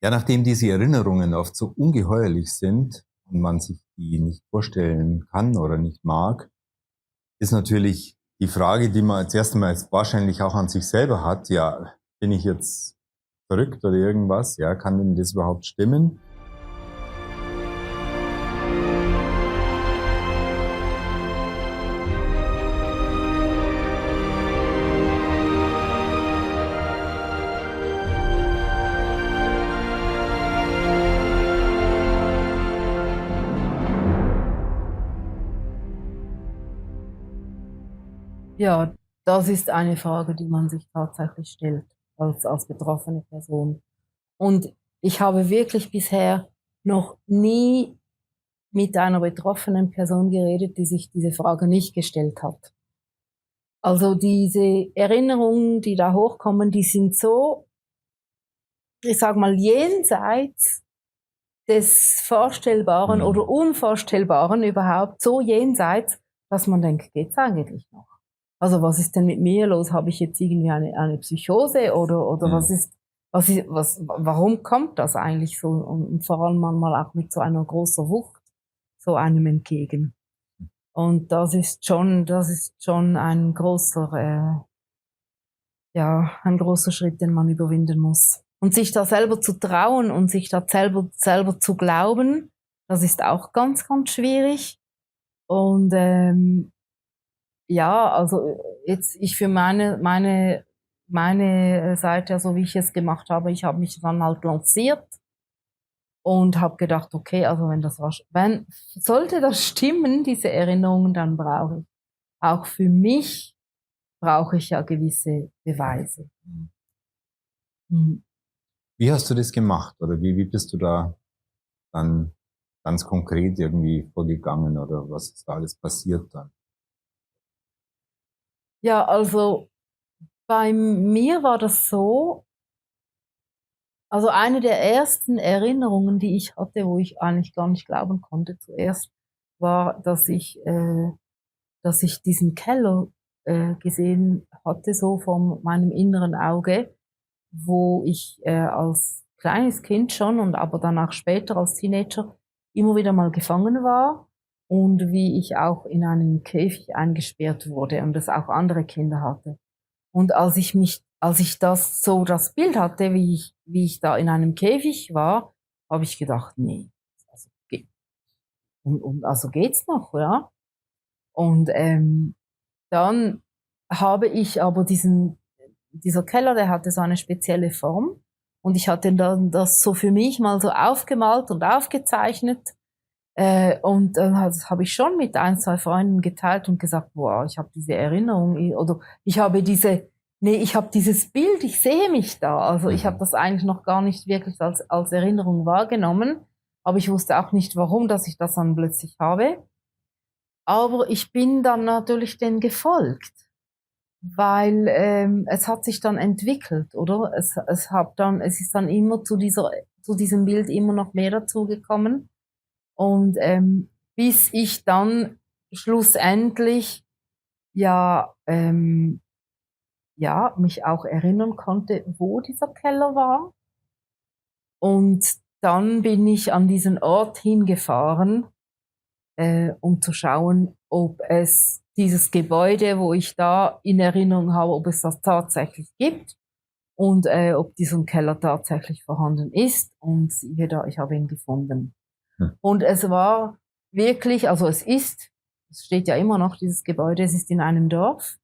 Ja, nachdem diese Erinnerungen oft so ungeheuerlich sind und man sich die nicht vorstellen kann oder nicht mag, ist natürlich die Frage, die man als erstes Mal wahrscheinlich auch an sich selber hat, ja, bin ich jetzt verrückt oder irgendwas? Ja, kann denn das überhaupt stimmen? Ja, das ist eine Frage, die man sich tatsächlich stellt als betroffene Person. Und ich habe wirklich bisher noch nie mit einer betroffenen Person geredet, die sich diese Frage nicht gestellt hat. Also diese Erinnerungen, die da hochkommen, die sind so, ich sage mal, jenseits des Vorstellbaren Mhm. oder Unvorstellbaren überhaupt, so jenseits, dass man denkt, geht's eigentlich noch? Also was ist denn mit mir los? Habe ich jetzt irgendwie eine Psychose oder Mhm. warum kommt das eigentlich so? Und vor allem manchmal auch mit so einer großen Wucht so einem entgegen. Und das ist schon ein großer Schritt, den man überwinden muss. Und sich da selber zu trauen und sich da selber zu glauben, das ist auch ganz, ganz schwierig. Und ja, also jetzt ich für meine Seite, also wie ich es gemacht habe, ich habe mich dann halt lanciert und habe gedacht, okay, also wenn sollte das stimmen, diese Erinnerungen, dann brauche ich auch für mich brauche ich ja gewisse Beweise. Mhm. Wie hast du das gemacht oder wie bist du da dann ganz konkret irgendwie vorgegangen oder was ist da alles passiert dann? Ja, also bei mir war das so, also eine der ersten Erinnerungen, die ich hatte, wo ich eigentlich gar nicht glauben konnte zuerst, war, dass ich diesen Keller gesehen hatte, so vor meinem inneren Auge, wo ich als kleines Kind schon und aber dann auch später als Teenager immer wieder mal gefangen war und wie ich auch in einen Käfig eingesperrt wurde und es auch andere Kinder hatte. Und als ich das Bild hatte, wie ich da in einem Käfig war, habe ich gedacht, nee, also, also geht's noch, ja? Und dann habe ich aber dieser Keller, der hatte so eine spezielle Form. Und ich hatte dann das so für mich mal so aufgemalt und aufgezeichnet. Und dann habe ich schon mit ein, zwei Freunden geteilt und gesagt, boah, ich habe diese Erinnerung oder ich habe ich habe dieses Bild, ich sehe mich da. Also ich habe Mhm. das eigentlich noch gar nicht wirklich als Erinnerung wahrgenommen. Aber ich wusste auch nicht, warum, dass ich das dann plötzlich habe. Aber ich bin dann natürlich denen gefolgt, weil es hat sich dann entwickelt, oder? Es ist dann immer zu diesem Bild immer noch mehr dazugekommen. Und bis ich dann schlussendlich ja, ja, mich auch erinnern konnte, wo dieser Keller war. Und dann bin ich an diesen Ort hingefahren, um zu schauen, ob es dieses Gebäude, wo ich da in Erinnerung habe, ob es das tatsächlich gibt und ob dieser Keller tatsächlich vorhanden ist. Und siehe da, ich habe ihn gefunden. Hm. Und es war wirklich, also es steht ja immer noch, dieses Gebäude, es ist in einem Dorf,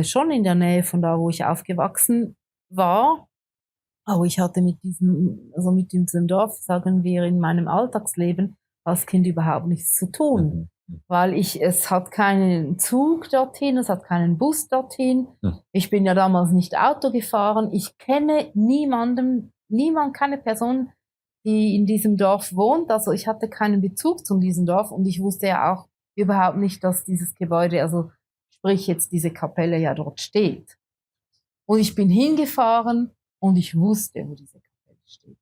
schon in der Nähe von da, wo ich aufgewachsen war. Aber ich hatte also mit diesem Dorf, sagen wir, in meinem Alltagsleben als Kind überhaupt nichts zu tun. Mhm. Mhm. Weil es hat keinen Zug dorthin, es hat keinen Bus dorthin. Mhm. Ich bin ja damals nicht Auto gefahren. Ich kenne keine Person, die in diesem Dorf wohnt. Also ich hatte keinen Bezug zu diesem Dorf und ich wusste ja auch überhaupt nicht, dass dieses Gebäude, also sprich jetzt diese Kapelle ja dort steht. Und ich bin hingefahren und ich wusste, wo diese Kapelle steht.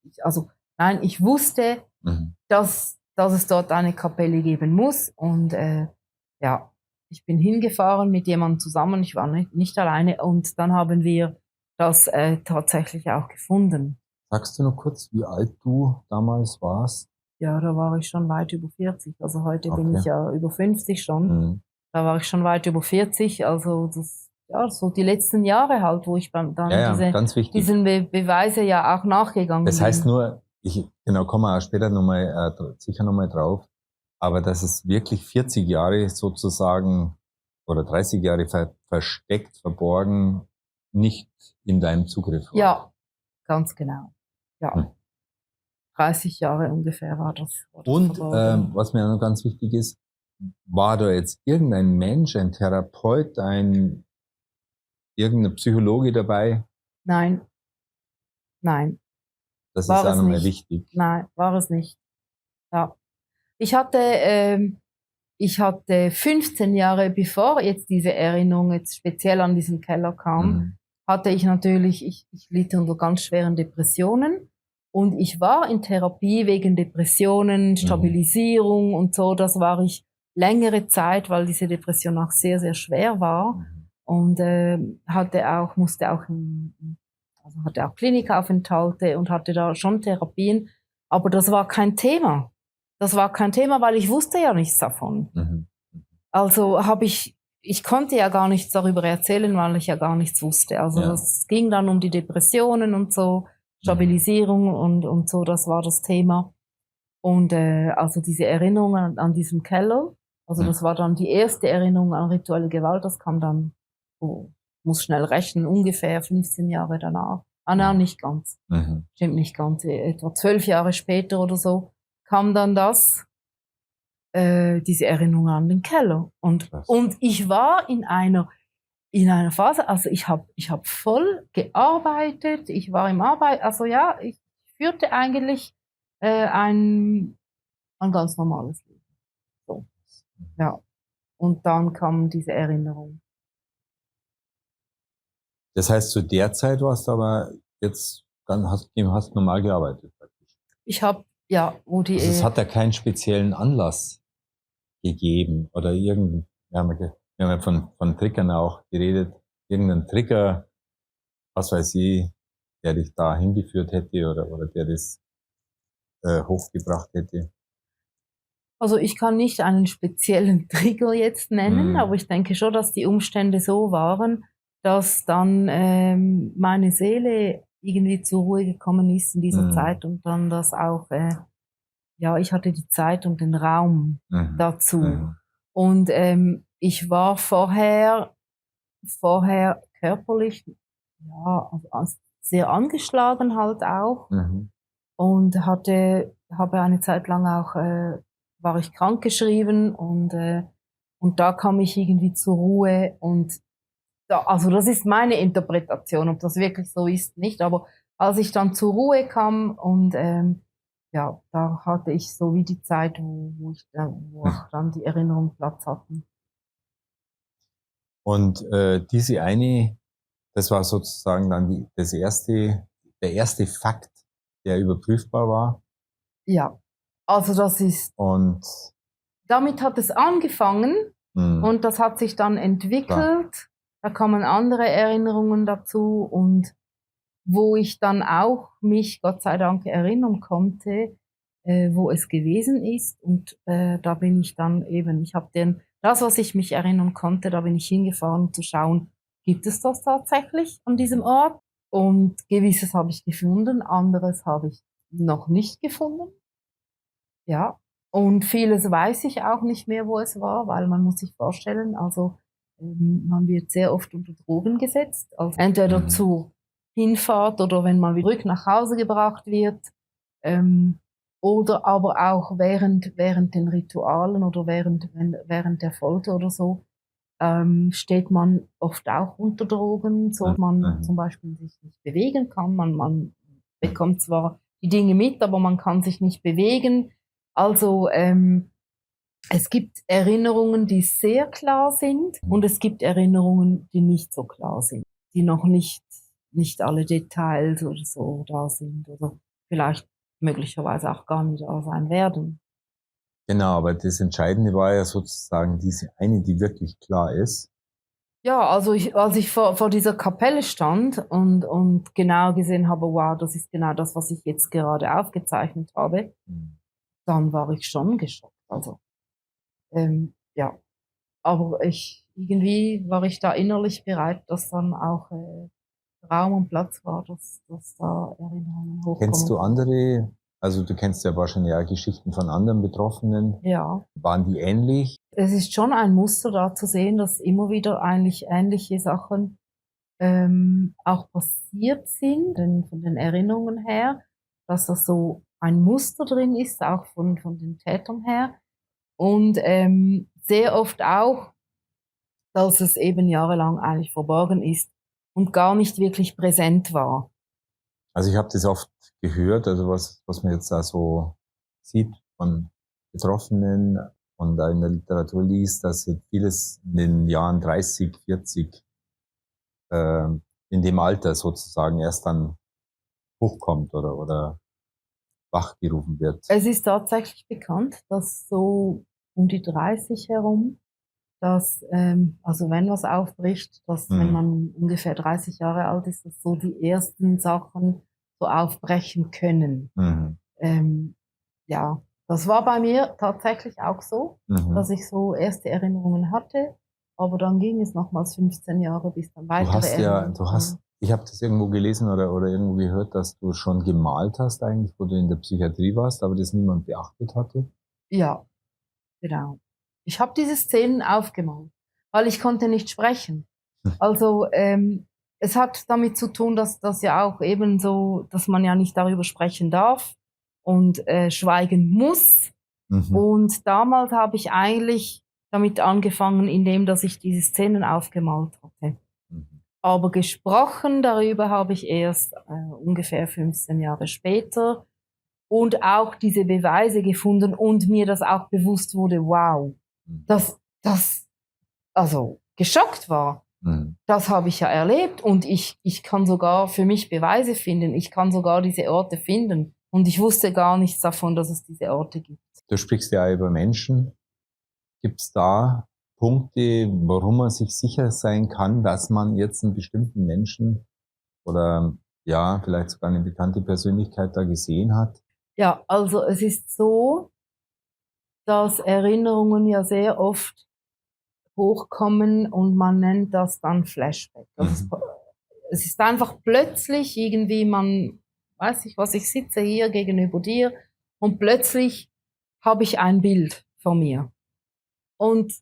Ich wusste, Mhm. dass es dort eine Kapelle geben muss. Und ja, ich bin hingefahren mit jemandem zusammen, ich war nicht alleine und dann haben wir das tatsächlich auch gefunden. Sagst du noch kurz, wie alt du damals warst? Ja, da war ich schon weit über 40. Also heute bin ich Okay. ja über 50 schon. Mhm. Da war ich schon weit über 40. Also das, ja, so die letzten Jahre halt, wo ich Ja, dann ja, ganz wichtig. diesen Beweise ja auch nachgegangen Das heißt bin. nur, genau, kommen wir auch später sicher nochmal drauf, aber dass es wirklich 40 Jahre sozusagen oder 30 Jahre versteckt, verborgen, nicht in deinem Zugriff war. Ja, ganz genau. Ja, Hm. 30 Jahre ungefähr war das Und verborgen. was mir auch noch ganz wichtig ist, war da jetzt irgendein Mensch, ein Therapeut, irgendein Psychologe dabei? Nein, nein, Das ist war auch es nochmal nicht. wichtig. Nein, war es nicht. Ja. Ich hatte 15 Jahre bevor jetzt diese Erinnerung jetzt speziell an diesen Keller kam, Mhm. hatte ich natürlich, ich litt unter ganz schweren Depressionen und ich war in Therapie wegen Depressionen, Stabilisierung und so. Das war ich längere Zeit, weil diese Depression auch sehr, sehr schwer war Mhm. und hatte auch Klinikaufenthalte und hatte da schon Therapien, aber das war kein Thema. Das war kein Thema, weil ich wusste ja nichts davon. Mhm. Also ich konnte ja gar nichts darüber erzählen, weil ich ja gar nichts wusste. Also Ja. es ging dann um die Depressionen und so, Stabilisierung und so, das war das Thema. Und also diese Erinnerung an diesem Keller, also Mhm. das war dann die erste Erinnerung an rituelle Gewalt, das kam dann, oh, muss schnell rechnen, ungefähr 15 Jahre danach. Ah nein, nicht ganz. Mhm. Stimmt nicht ganz. Etwa 12 Jahre später oder so kam dann diese Erinnerung an den Keller. Und Krass. ich war in einer Phase, also ich hab voll gearbeitet, ich war im Arbeit, also ja, ich führte eigentlich ein ganz normales Leben. So, ja. Und dann kam diese Erinnerung. Das heißt, zu der Zeit warst du aber jetzt, dann hast normal gearbeitet praktisch. Ich habe, ja, wo die Also es hat da keinen speziellen Anlass gegeben oder wir haben ja von Triggern auch geredet, irgendein Trigger, was weiß ich, der dich da hingeführt hätte oder der das hochgebracht hätte. Also ich kann nicht einen speziellen Trigger jetzt nennen, aber ich denke schon, dass die Umstände so waren, dass dann meine Seele irgendwie zur Ruhe gekommen ist in dieser Zeit und dann das auch, ja, ich hatte die Zeit und den Raum dazu. Mhm. Und ich war vorher körperlich, ja, also sehr angeschlagen halt auch. Mhm. Und habe eine Zeit lang auch, war ich krankgeschrieben und da kam ich irgendwie zur Ruhe und da, also das ist meine Interpretation, ob das wirklich so ist, nicht, aber als ich dann zur Ruhe kam und ja, da hatte ich so wie die Zeit, wo auch dann die Erinnerungen Platz hatten. Und das war sozusagen dann der erste Fakt, der überprüfbar war. Ja, also das ist, Und damit hat es angefangen und das hat sich dann entwickelt. klar. Da kamen andere Erinnerungen dazu und wo ich dann auch mich Gott sei Dank erinnern konnte, wo es gewesen ist. Und da bin ich dann eben, das, was ich mich erinnern konnte, da bin ich hingefahren, um zu schauen, gibt es das tatsächlich an diesem Ort? Und Gewisses habe ich gefunden, anderes habe ich noch nicht gefunden. Ja, und vieles weiß ich auch nicht mehr, wo es war, weil man muss sich vorstellen, also man wird sehr oft unter Drogen gesetzt, also entweder zur Hinfahrt oder wenn man wieder zurück nach Hause gebracht wird, oder aber auch während den Ritualen oder während der Folter oder so, steht man oft auch unter Drogen, so dass man zum Beispiel sich nicht bewegen kann. Man bekommt zwar die Dinge mit, aber man kann sich nicht bewegen. Also es gibt Erinnerungen, die sehr klar sind und es gibt Erinnerungen, die nicht so klar sind, die noch nicht alle Details oder so da sind oder vielleicht möglicherweise auch gar nicht da sein werden. Genau, aber das Entscheidende war ja sozusagen diese eine, die wirklich klar ist. Ja, also als ich vor dieser Kapelle stand und genau gesehen habe, wow, das ist genau das, was ich jetzt gerade aufgezeichnet habe, Mhm. dann war ich schon geschockt. Also, ja. Aber irgendwie war ich da innerlich bereit, dass dann auch Raum und Platz war, dass da Erinnerungen Kennst hochkommen du konnten. andere, also du kennst ja wahrscheinlich auch Geschichten von anderen Betroffenen. Ja. Waren die ähnlich? Es ist schon ein Muster da zu sehen, dass immer wieder eigentlich ähnliche Sachen auch passiert sind, von den Erinnerungen her, dass da so ein Muster drin ist, auch von den Tätern her. Und sehr oft auch, dass es eben jahrelang eigentlich verborgen ist und gar nicht wirklich präsent war. Also ich habe das oft gehört, also was man jetzt da so sieht von Betroffenen und da in der Literatur liest, dass jetzt vieles in den Jahren 30, 40 äh, in dem Alter sozusagen erst dann hochkommt oder wachgerufen wird. Es ist tatsächlich bekannt, dass so um die 30 herum, dass, also wenn was aufbricht, dass wenn Mhm. man ungefähr 30 Jahre alt ist, dass so die ersten Sachen so aufbrechen können. Mhm. Ähm, ja, das war bei mir tatsächlich auch so, Mhm. dass ich so erste Erinnerungen hatte, aber dann ging es nochmals 15 Jahre, bis dann Du weitere hast ja, Erinnerungen du hast, kamen. ich habe das irgendwo gelesen oder irgendwo gehört, dass du schon gemalt hast eigentlich, wo du in der Psychiatrie warst, aber das niemand beachtet hatte. Ja, genau. Ich habe diese Szenen aufgemalt, weil ich konnte nicht sprechen. Also, es hat damit zu tun, dass das ja auch eben so, dass man ja nicht darüber sprechen darf und schweigen muss. Mhm. Und damals habe ich eigentlich damit angefangen, indem dass ich diese Szenen aufgemalt hatte. Mhm. Aber gesprochen darüber habe ich erst ungefähr 15 Jahre später und auch diese Beweise gefunden und mir das auch bewusst wurde, wow, Mhm. dass das also geschockt war. Mhm. Das habe ich ja erlebt und ich kann sogar für mich Beweise finden. Ich kann sogar diese Orte finden. Und ich wusste gar nichts davon, dass es diese Orte gibt. Du sprichst ja über Menschen. Gibt es da Punkte, warum man sich sicher sein kann, dass man jetzt einen bestimmten Menschen oder ja, vielleicht sogar eine bekannte Persönlichkeit da gesehen hat? Ja, also es ist so, dass Erinnerungen ja sehr oft hochkommen und man nennt das dann Flashback. Mhm. Es ist einfach plötzlich irgendwie, man weiß ich was, ich sitze hier gegenüber dir und plötzlich habe ich ein Bild vor mir. Und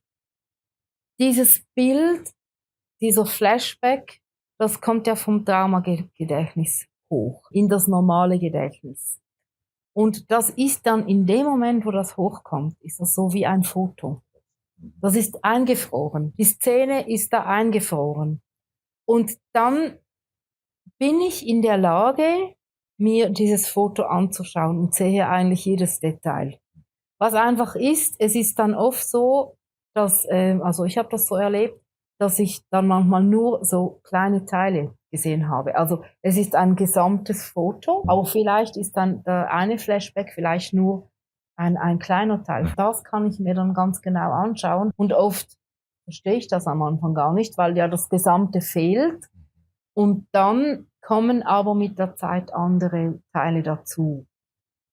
dieses Bild, dieser Flashback, das kommt ja vom Traumagedächtnis hoch, in das normale Gedächtnis. Und das ist dann in dem Moment, wo das hochkommt, ist das so wie ein Foto. Das ist eingefroren. Die Szene ist da eingefroren. Und dann bin ich in der Lage, mir dieses Foto anzuschauen und sehe eigentlich jedes Detail. Was einfach ist, es ist dann oft so, dass, also ich habe das so erlebt, dass ich dann manchmal nur so kleine Teile gesehen habe. Also es ist ein gesamtes Foto, aber vielleicht ist dann der eine Flashback vielleicht nur ein kleiner Teil. Das kann ich mir dann ganz genau anschauen und oft verstehe ich das am Anfang gar nicht, weil ja das Gesamte fehlt und dann kommen aber mit der Zeit andere Teile dazu.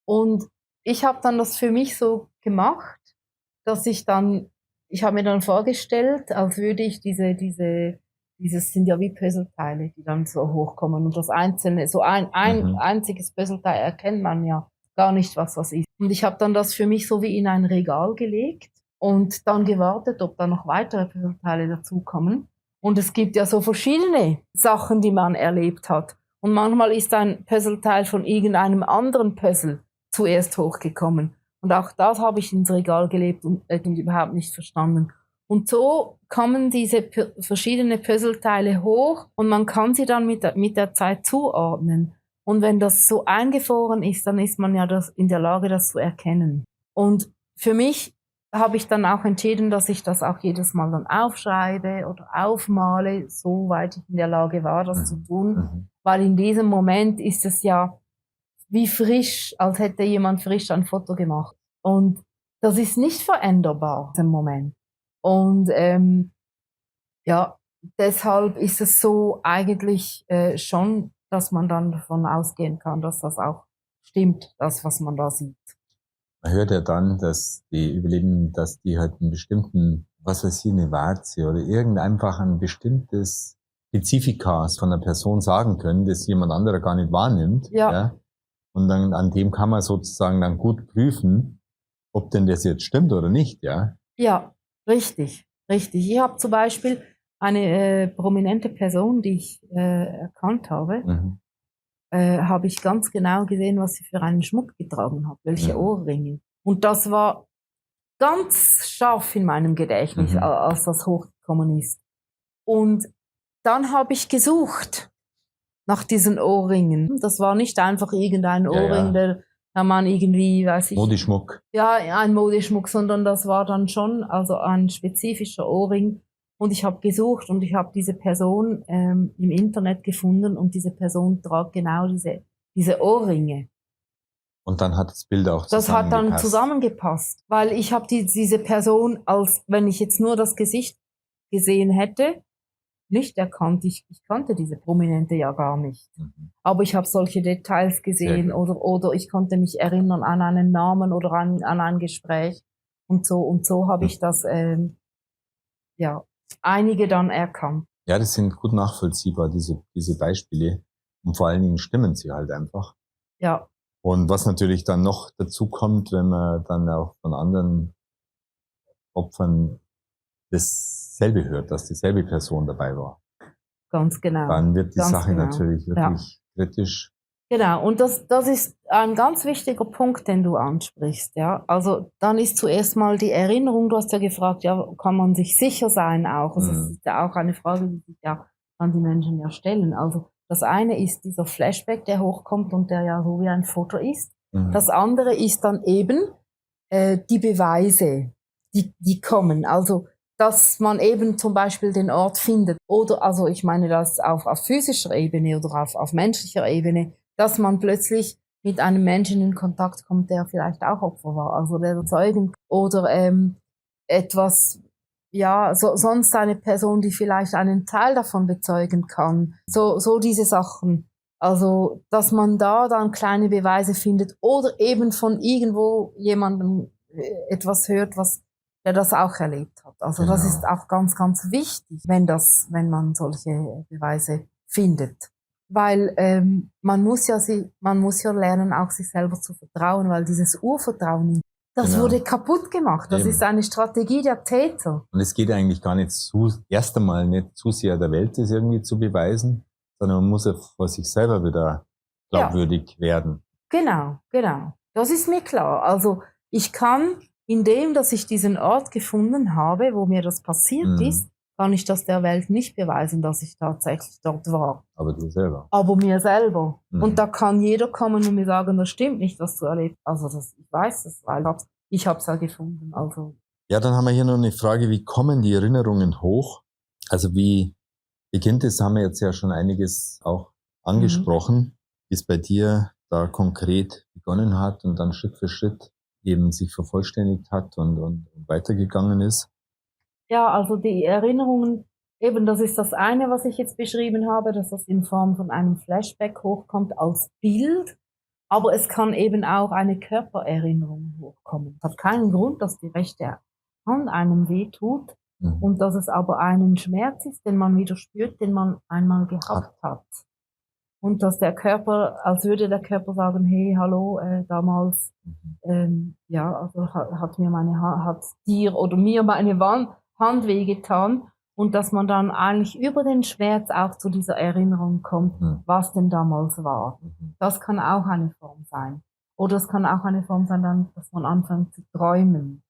Und ich habe dann das für mich so gemacht, dass ich habe mir dann vorgestellt, als würde ich dieses sind ja wie Puzzleteile, die dann so hochkommen und das einzelne, so ein Mhm. einziges Puzzleteil erkennt man ja gar nicht, was das ist. Und ich habe dann das für mich so wie in ein Regal gelegt und dann gewartet, ob da noch weitere Puzzleteile dazukommen. Und es gibt ja so verschiedene Sachen, die man erlebt hat. Und manchmal ist ein Puzzleteil von irgendeinem anderen Puzzle zuerst hochgekommen. Und auch das habe ich ins Regal gelegt und überhaupt nicht verstanden. Und so kommen diese verschiedene Puzzleteile hoch und man kann sie dann mit der Zeit zuordnen. Und wenn das so eingefroren ist, dann ist man ja in der Lage, das zu erkennen. Und für mich habe ich dann auch entschieden, dass ich das auch jedes Mal dann aufschreibe oder aufmale, soweit ich in der Lage war, das zu Mhm. tun. Mhm. Weil in diesem Moment ist es ja wie frisch, als hätte jemand frisch ein Foto gemacht. Und das ist nicht veränderbar im Moment. Und ja, deshalb ist es so eigentlich schon, dass man dann davon ausgehen kann, dass das auch stimmt, das, was man da sieht. Man hört ja dann, dass die Überlebenden, dass die halt einen bestimmten, was weiß ich, eine Warze oder einfach ein bestimmtes Spezifikas von einer Person sagen können, das jemand anderer gar nicht wahrnimmt. Ja. Und dann an dem kann man sozusagen dann gut prüfen, ob denn das jetzt stimmt oder nicht, ja. Ja, richtig, richtig. Ich habe zum Beispiel eine prominente Person, die ich erkannt habe, habe ich ganz genau gesehen, was sie für einen Schmuck getragen hat, welche Ohrringe. Und das war ganz scharf in meinem Gedächtnis, als das hochgekommen ist. Und dann habe ich gesucht nach diesen Ohrringen. Das war nicht einfach irgendein Ohrring, der man irgendwie, weiß ich... Modeschmuck. Ja, ein Modeschmuck, sondern das war dann schon also ein spezifischer Ohrring. Und ich habe gesucht und ich habe diese Person im Internet gefunden und diese Person trug genau diese Ohrringe. Und dann hat das Bild auch zusammengepasst. Das hat dann zusammengepasst, weil ich habe diese Person, als wenn ich jetzt nur das Gesicht gesehen hätte, nicht erkannt. Ich kannte diese Prominente ja gar nicht. Aber ich habe solche Details gesehen oder ich konnte mich erinnern an einen Namen oder an ein Gespräch und so habe ich das einige dann erkannt. Ja, das sind gut nachvollziehbar, diese Beispiele. Und vor allen Dingen stimmen sie halt einfach. Ja. Und was natürlich dann noch dazu kommt, wenn man dann auch von anderen Opfern dasselbe hört, dass dieselbe Person dabei war. Ganz genau. Dann wird die Sache natürlich wirklich kritisch. Genau, und das ist ein ganz wichtiger Punkt, den du ansprichst, ja. Also dann ist zuerst mal die Erinnerung, du hast ja gefragt, ja, kann man sich sicher sein auch? Also das ist ja auch eine Frage, die sich ja an die Menschen ja stellen. Also das eine ist dieser Flashback, der hochkommt und der ja so wie ein Foto ist. Das andere ist dann eben die Beweise, die kommen. Also dass man eben zum Beispiel den Ort findet. Oder, also ich meine das auf physischer Ebene oder auf menschlicher Ebene, dass man plötzlich mit einem Menschen in Kontakt kommt, der vielleicht auch Opfer war, also der Zeugen oder etwas, ja, sonst eine Person, die vielleicht einen Teil davon bezeugen kann. So diese Sachen. Also, dass man da dann kleine Beweise findet oder eben von irgendwo jemandem etwas hört, der das auch erlebt hat. Also das ist auch ganz, ganz wichtig, wenn man solche Beweise findet. Weil man muss ja lernen, auch sich selber zu vertrauen, weil dieses Urvertrauen, das wurde kaputt gemacht. Das ist eine Strategie der Täter. Und es geht eigentlich gar nicht erst einmal nicht zu sehr der Welt, das irgendwie zu beweisen, sondern man muss ja vor sich selber wieder glaubwürdig werden. Genau. Das ist mir klar. Also ich kann, indem, dass ich diesen Ort gefunden habe, wo mir das passiert ist, kann ich das der Welt nicht beweisen, dass ich tatsächlich dort war. Aber du selber. Aber mir selber. Und da kann jeder kommen und mir sagen, das stimmt nicht, was du erlebt hast. Also ich weiß das, weil ich habe es ja gefunden. Also. Ja, dann haben wir hier noch eine Frage, wie kommen die Erinnerungen hoch? Also wie beginnt es, haben wir jetzt ja schon einiges auch angesprochen, wie es bei dir da konkret begonnen hat und dann Schritt für Schritt eben sich vervollständigt hat und weitergegangen ist. Ja, also die Erinnerungen, eben das ist das eine, was ich jetzt beschrieben habe, dass das in Form von einem Flashback hochkommt als Bild, aber es kann eben auch eine Körpererinnerung hochkommen. Es hat keinen Grund, dass die rechte Hand einem wehtut und dass es aber einen Schmerz ist, den man wieder spürt, den man einmal gehabt hat. Und dass der Körper, als würde der Körper sagen, hey, hallo, damals, also hat dir oder mir meine Hand wehgetan und dass man dann eigentlich über den Schmerz auch zu dieser Erinnerung kommt, was denn damals war. Das kann auch eine Form sein. Oder es kann auch eine Form sein, dann, dass man anfängt zu träumen.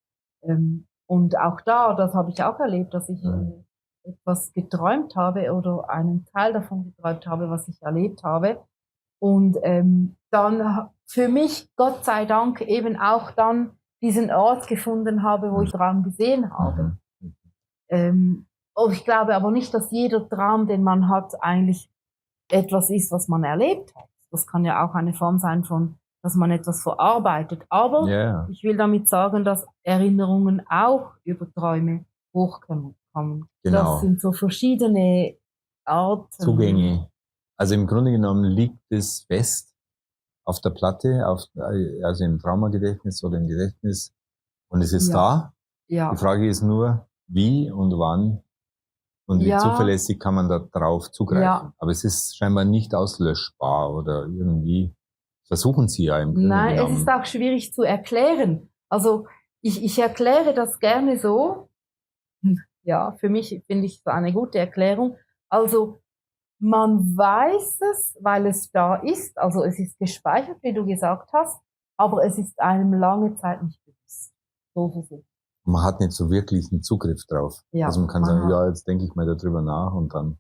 Und auch das habe ich auch erlebt, dass ich etwas geträumt habe oder einen Teil davon geträumt habe, was ich erlebt habe. Und dann für mich, Gott sei Dank, eben auch dann diesen Ort gefunden habe, wo ich Traum gesehen habe. Ich glaube aber nicht, dass jeder Traum, den man hat, eigentlich etwas ist, was man erlebt hat. Das kann ja auch eine Form sein von, dass man etwas verarbeitet. Aber ich will damit sagen, dass Erinnerungen auch über Träume hochkommen kommen. Genau. Das sind so verschiedene Arten. Zugänge. Also im Grunde genommen liegt es fest auf der Platte, also im Traumagedächtnis oder im Gedächtnis, und es ist da. Ja. Die Frage ist nur, wie und wann und wie zuverlässig kann man da drauf zugreifen. Ja. Aber es ist scheinbar nicht auslöschbar oder irgendwie. Versuchen Sie ja im Grunde genommen. Nein, es ist auch schwierig zu erklären. Also ich erkläre das gerne so. Ja, für mich finde ich so eine gute Erklärung. Also man weiß es, weil es da ist. Also es ist gespeichert, wie du gesagt hast, aber es ist einem lange Zeit nicht bewusst. So. Man hat nicht so wirklich einen Zugriff drauf. Ja, also man kann sagen, ja, jetzt denke ich mal darüber nach und dann.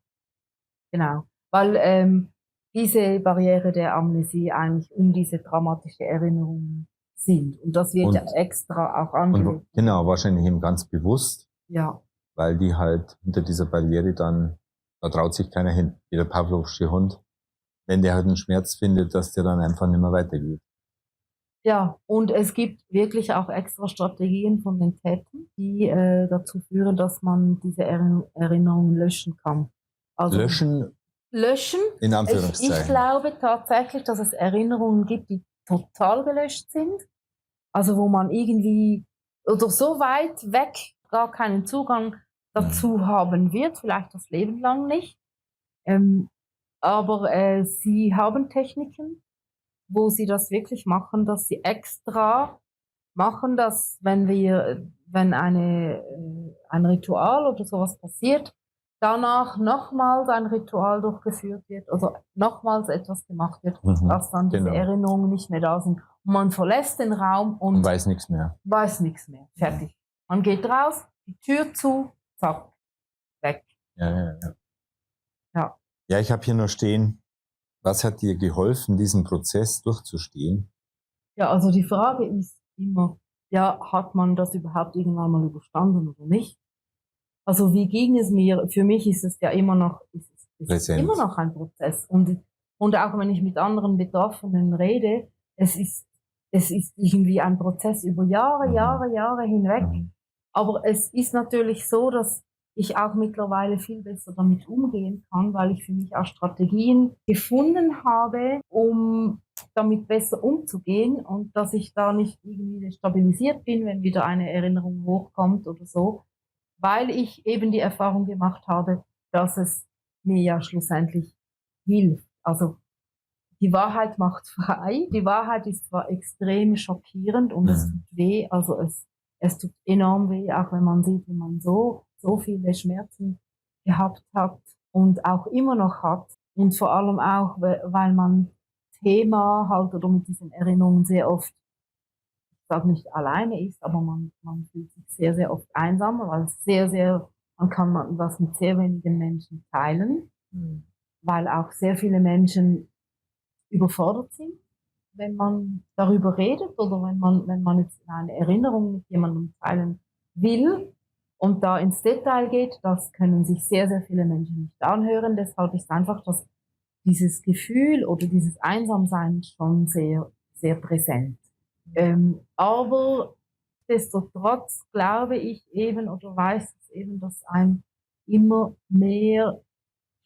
Genau, weil diese Barriere der Amnesie eigentlich diese traumatische Erinnerung sind. Und das wird ja extra auch angelegt. Genau, wahrscheinlich eben ganz bewusst. Ja. Weil die halt hinter dieser Barriere dann, da traut sich keiner hin. Wie der Pavlovsche Hund. Wenn der halt einen Schmerz findet, dass der dann einfach nicht mehr weitergeht. Ja, und es gibt wirklich auch extra Strategien von den Tätern, die dazu führen, dass man diese Erinnerungen löschen kann. Also löschen? In Anführungszeichen. Ich glaube tatsächlich, dass es Erinnerungen gibt, die total gelöscht sind. Also wo man irgendwie oder so weit weg gar keinen Zugang dazu haben wird, vielleicht das Leben lang nicht. Aber sie haben Techniken, wo sie das wirklich machen, dass sie extra machen, dass wenn ein Ritual oder sowas passiert, danach nochmals ein Ritual durchgeführt wird, also nochmals etwas gemacht wird, dass dann diese Erinnerungen nicht mehr da sind. Und man verlässt den Raum und weiß nichts mehr. Fertig. Man geht raus, die Tür zu, zack, weg. Ja, ich habe hier noch stehen, was hat dir geholfen, diesen Prozess durchzustehen? Ja, also die Frage ist immer, ja, hat man das überhaupt irgendwann mal überstanden oder nicht? Also wie ging es mir? Für mich ist es ja immer noch, immer noch ein Prozess. Und auch wenn ich mit anderen Betroffenen rede, es ist irgendwie ein Prozess über Jahre hinweg. Aber es ist natürlich so, dass ich auch mittlerweile viel besser damit umgehen kann, weil ich für mich auch Strategien gefunden habe, um damit besser umzugehen und dass ich da nicht irgendwie destabilisiert bin, wenn wieder eine Erinnerung hochkommt oder so, weil ich eben die Erfahrung gemacht habe, dass es mir ja schlussendlich hilft. Also die Wahrheit macht frei. Die Wahrheit ist zwar extrem schockierend und es tut weh, also es tut enorm weh, auch wenn man sieht, wie man so viele Schmerzen gehabt hat und auch immer noch hat. Und vor allem auch, weil man Thema halt oder mit diesen Erinnerungen sehr oft, ich sage nicht alleine ist, aber man fühlt sich sehr, sehr oft einsam, weil man kann was mit sehr wenigen Menschen teilen, weil auch sehr viele Menschen überfordert sind, wenn man darüber redet oder wenn man jetzt eine Erinnerung mit jemandem teilen will und da ins Detail geht, das können sich sehr, sehr viele Menschen nicht anhören. Deshalb ist einfach dieses Gefühl oder dieses Einsamsein schon sehr, sehr präsent. Aber destotrotz glaube ich eben oder weiß es eben, dass einem immer mehr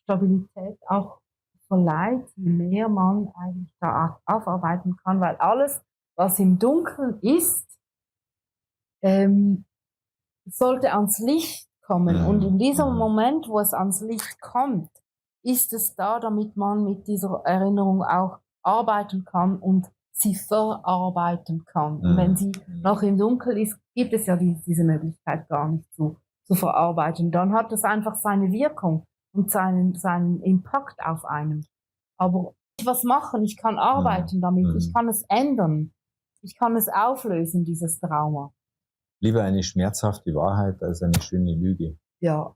Stabilität auch verleiht, je mehr man eigentlich da aufarbeiten kann, weil alles, was im Dunkeln ist, sollte ans Licht kommen. Und in diesem Moment, wo es ans Licht kommt, ist es da, damit man mit dieser Erinnerung auch arbeiten kann und sie verarbeiten kann. Und wenn sie noch im Dunkeln ist, gibt es ja diese Möglichkeit gar nicht zu verarbeiten. Dann hat es einfach seine Wirkung und seinen Impact auf einen. Aber ich was machen, ich kann arbeiten damit, ich kann es ändern, ich kann es auflösen, dieses Trauma. Lieber eine schmerzhafte Wahrheit als eine schöne Lüge. Ja.